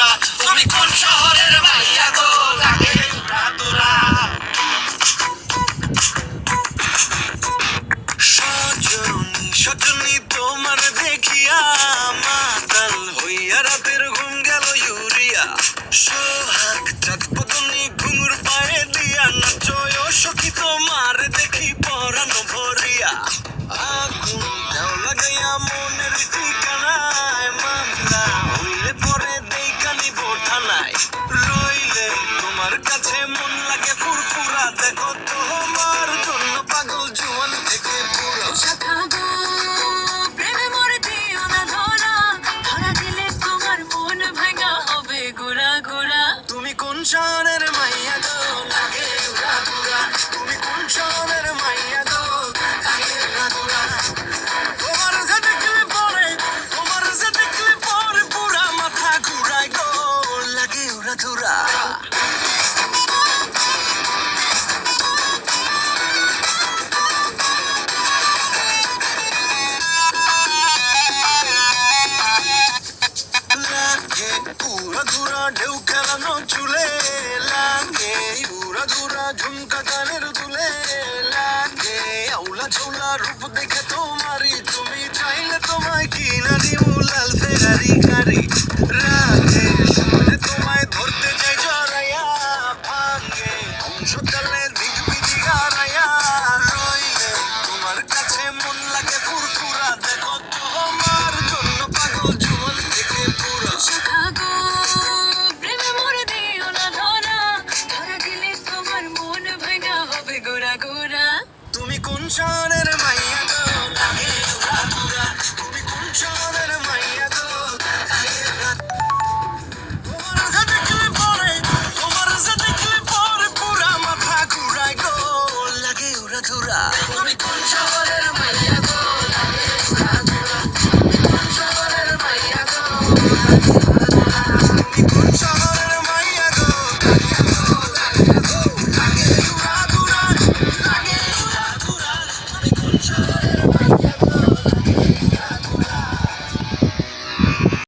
ঘুরা। তুমি কোন শহরের মাইয়া গো লাগে উড়া দুরা। সজনী সজনী তোমার দেখিয়া মাতাল হইয়া রাতের ঘুম গেল ইউরিয়া। সোহাগ চাঁদ পদনী ঘুঙুর পায়ে দিয়া নাচয় সখী তোমার দেখি পরানো ভরিয়া। আগুন দেও লাগাইয়া মনের ঠিকানায় মামলা হইলে পরে দেইকা নিব থানায়। রইলে তোমার কাছে মন লাগে ফুরফুরা দেখো তোমার জন্য পাগল জুয়ান থেকে পুরো। শাখা গো প্রেমে মরে দিও না ধরা, ধরা দিলে তোমার মন ভাঙা হবে গোড়া গোড়া। তুমি কোন শহরের মাইয়া গো লাগে উড়া দুরা। তুমি কোন শহরের মাইয়া গো লাগে উড়া দুরা। তোমার যে দেখলে পরে তোমার যে দেখলে পরে পুরা মাথা ঘুরায় গো লাগে উড়া দুরা। লাগে উড়া ধুরা ঢেউ খেলানো চুলে। লাগে উড়া ধুরা ঝুমকা কানের দুলে। লাগে আউলা ঝোলা রূপ দেখে তোমারই তুমি চাইলে তোমায় কিনা দিমু লাল ফেরারি গাড়ি। রাতে শুনে তোমায় ধরতে চাই জড়াইয়া ভাঙে সকালে দিক বিধি হারাইয়া। রইলে তোমার কাছে মন লাগে ফুরফুরা দেখো তোমার জন্য পাগল জুয়ান থেকে পুরো। শাখা গো প্রেমে মরে দিও না ধরা, ধরা দিলে তোমার মন ভাঙা হবে গোড়া গোড়া। তুমি কোন শহরের মাইয়া গো লাগে উড়া দুরা। তুমি কোন শহরের মাইয়া গো লাগে উড়া। তোমার যে দেখলে পরে তোমার যে দেখলে পরে পুরা মাথা ঘুরায় গো লাগে উড়া ধুরা। তুমি কোন